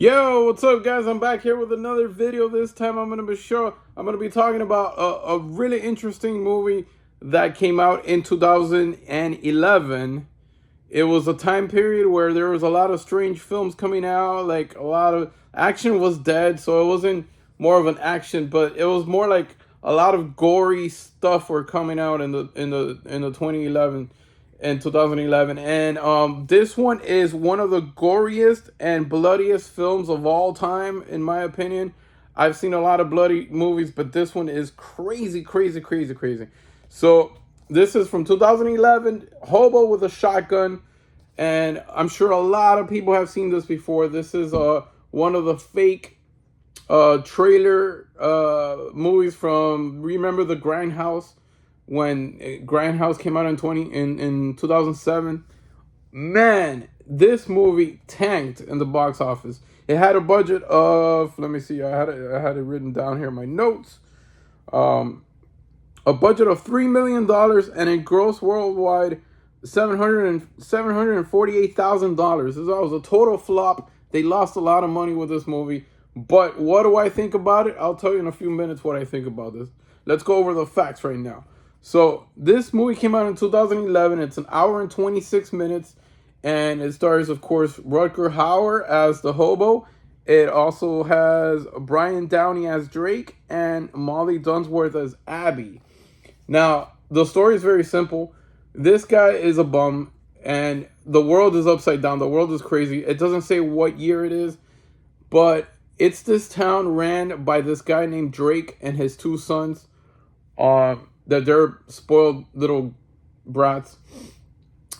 Yo, what's up, guys? I'm back here with another video. This time I'm gonna be talking about a really interesting movie that came out in 2011. It was a time period where there was a lot of strange films coming out, like a lot of action was dead, so it wasn't more of an action, but it was more like a lot of gory stuff were coming out in the 2011 and 2011. And this one is one of the goriest and bloodiest films of all time, in my opinion. I've seen a lot of bloody movies, but this one is crazy, crazy, crazy, crazy. So this is from 2011, Hobo with a Shotgun, and I'm sure a lot of people have seen this before. This is one of the fake trailer movies from, remember the Grindhouse, when Grindhouse came out in 2007. Man, this movie tanked in the box office. It had a budget of, let me see, I had it written down here in my notes. Um, a budget of $3 million, and it grossed worldwide $748,000. This was a total flop. They lost a lot of money with this movie. But what do I think about it? I'll tell you in a few minutes what I think about this. Let's go over the facts right now. So this movie came out in 2011. It's an hour and 26 minutes, and it stars, of course, Rutger Hauer as the Hobo. It also has Brian Downey as Drake and Molly Dunsworth as Abby. Now, the story is very simple. This guy is a bum, and the world is upside down. The world is crazy. It doesn't say what year it is, but it's this town ran by this guy named Drake and his two sons. That they're spoiled little brats,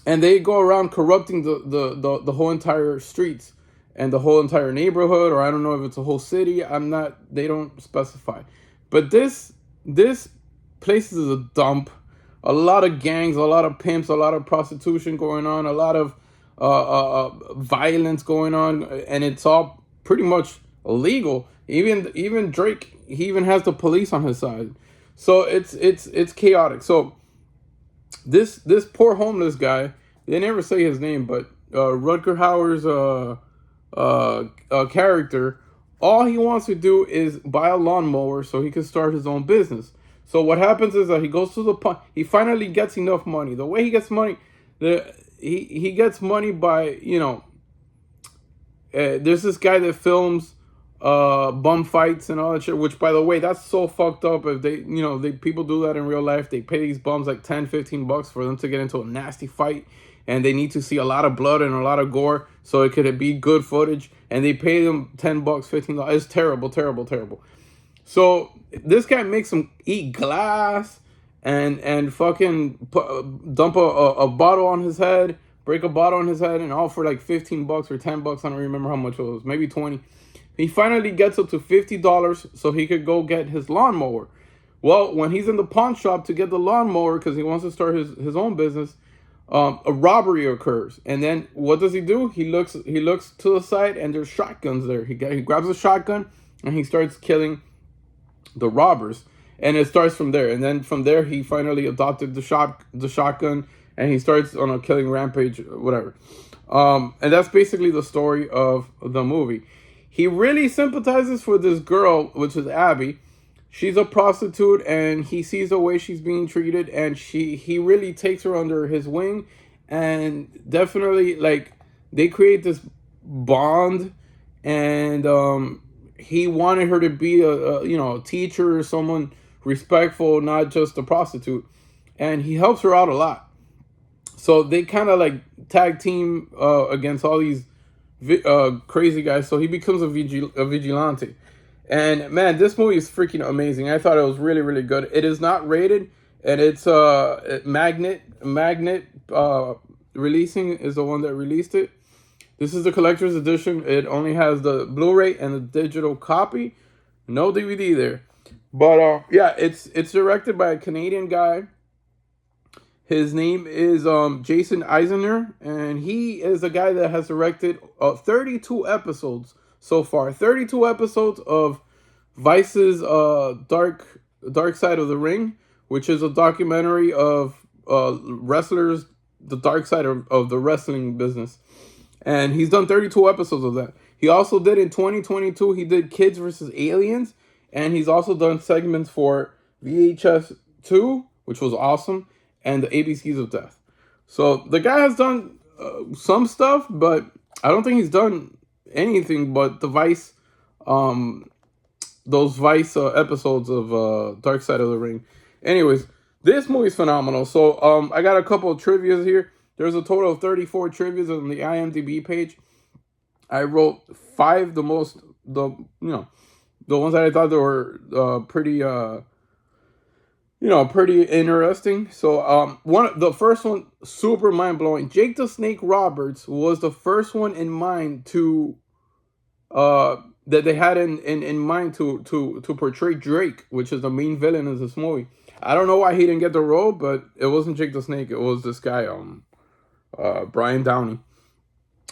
and they go around corrupting the whole entire streets and the whole entire neighborhood, or I don't know if it's a whole city. I'm not. They don't specify, but this place is a dump. A lot of gangs, a lot of pimps, a lot of prostitution going on, a lot of violence going on, and it's all pretty much illegal. Even Drake, he even has the police on his side. So it's chaotic. So this poor homeless guy, they never say his name, but Rutger Hauer's character, all he wants to do is buy a lawnmower so he can start his own business. So what happens is that he goes to the pump. He finally gets enough money. The way he gets money, he gets money by, there's this guy that films bum fights and all that shit, which, by the way, that's so fucked up. If they people do that in real life, they pay these bums like 10-15 bucks for them to get into a nasty fight, and they need to see a lot of blood and a lot of gore so it could be good footage, and they pay them 10 bucks, $15. It's terrible, terrible, terrible. So this guy makes them eat glass and fucking dump a bottle on his head, break a bottle on his head, and all for like 15 bucks or 10 bucks. I don't remember how much it was, maybe 20. He finally gets up to $50 so he could go get his lawnmower. Well, when he's in the pawn shop to get the lawnmower because he wants to start his own business, a robbery occurs. And then what does he do? He looks to the side, and there's shotguns there. He grabs a shotgun and he starts killing the robbers. And it starts from there. And then from there, he finally adopted the shotgun, and he starts on a killing rampage, whatever. And that's basically the story of the movie. He really sympathizes for this girl, which is Abby. She's a prostitute, and he sees the way she's being treated, and he really takes her under his wing, and definitely, like, they create this bond. And he wanted her to be a teacher, someone respectful, not just a prostitute, and he helps her out a lot. So they kind of like tag team against all these crazy guys. So he becomes a vigilante. And man, this movie is freaking amazing. I thought it was really, really good. It is not rated, and it's Magnet Releasing is the one that released it. This is the collector's edition. It only has the Blu-ray and the digital copy, no DVD there. But yeah, it's directed by a Canadian guy. His name is Jason Eisner, and he is a guy that has directed 32 episodes so far. 32 episodes of Vice's Dark Side of the Ring, which is a documentary of wrestlers, the dark side of the wrestling business. And he's done 32 episodes of that. He also did in 2022, he did Kids versus Aliens, and he's also done segments for VHS 2, which was awesome, and the ABCs of Death. So the guy has done some stuff, but I don't think he's done anything but the Vice, those Vice episodes of Dark Side of the Ring. Anyways, this movie's phenomenal. So I got a couple of trivias here. There's a total of 34 trivias on the IMDb page. I wrote 5 the ones that I thought that were pretty pretty interesting. So the first one, super mind-blowing. Jake the Snake Roberts was the first one in mind to that they had in mind to portray Drake, which is the main villain in this movie. I don't know why he didn't get the role, but it wasn't Jake the Snake, it was this guy, Brian Downey.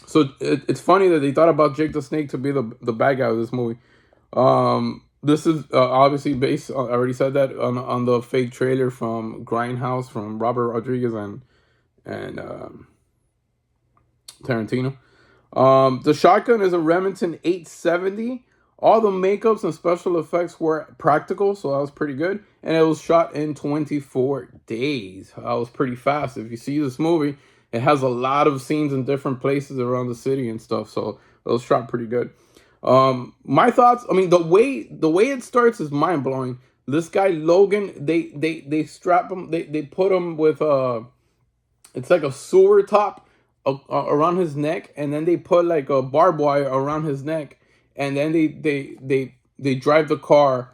So it's funny that they thought about Jake the Snake to be the bad guy of this movie. This is obviously based, I already said that, on the fake trailer from Grindhouse from Robert Rodriguez and Tarantino. The shotgun is a Remington 870. All the makeups and special effects were practical, so that was pretty good. And it was shot in 24 days. That was pretty fast. If you see this movie, it has a lot of scenes in different places around the city and stuff, so it was shot pretty good. My thoughts, I mean, the way it starts is mind-blowing. This guy Logan, they strap him, they put him with it's like a sewer top around his neck, and then they put like a barbed wire around his neck, and then they drive the car,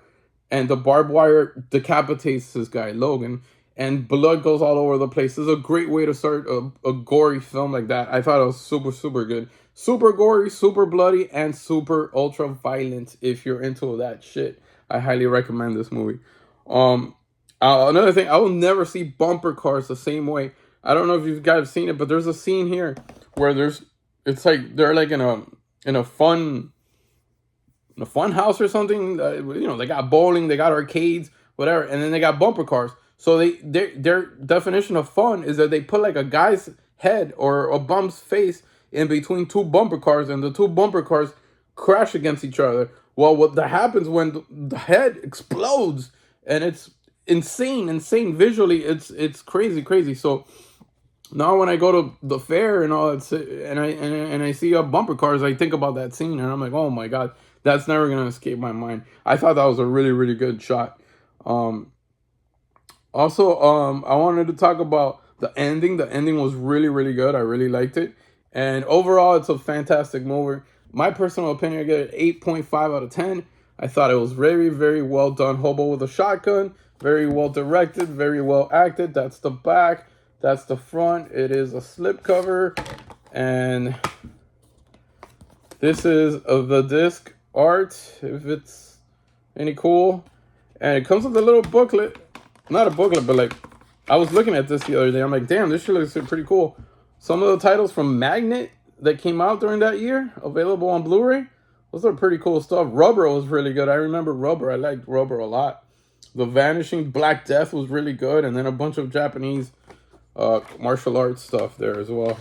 and the barbed wire decapitates this guy Logan, and blood goes all over the place. This is a great way to start a gory film like that. I thought it was super good. Super gory, super bloody, and super ultra violent. If you're into that shit, I highly recommend this movie. Another thing, I will never see bumper cars the same way. I don't know if you guys have seen it, but there's a scene here where it's like they're like in a fun house or something. They got bowling, they got arcades, whatever, and then they got bumper cars. So their definition of fun is that they put like a guy's head or a bum's face in between 2 bumper cars, and the 2 bumper cars crash against each other. Well, what that happens when the head explodes, and it's insane visually. It's crazy. So now when I go to the fair and all that, and I see bumper cars, I think about that scene, and I'm like, oh my god, that's never gonna escape my mind. I thought that was a really good shot. Also, I wanted to talk about the ending. The ending was really good. I really liked it. And overall, it's a fantastic movie. My personal opinion, I get an 8.5 out of 10. I thought it was very well done. Hobo with a shotgun. Very well directed. Very well acted. That's the back. That's the front. It is a slipcover. And this is the disc art, if it's any cool. And it comes with a little booklet. Not a booklet, but like, I was looking at this the other day. I'm like, damn, this shit looks pretty cool. Some of the titles from Magnet that came out during that year, available on Blu-ray. Those are pretty cool stuff. Rubber was really good. I remember Rubber. I liked Rubber a lot. The Vanishing Black Death was really good. And then a bunch of Japanese martial arts stuff there as well.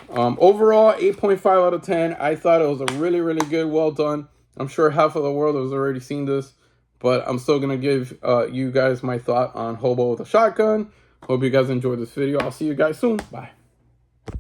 Overall, 8.5 out of 10. I thought it was a really good, well done. I'm sure half of the world has already seen this, but I'm still going to give you guys my thought on Hobo with a Shotgun. Hope you guys enjoyed this video. I'll see you guys soon. Bye.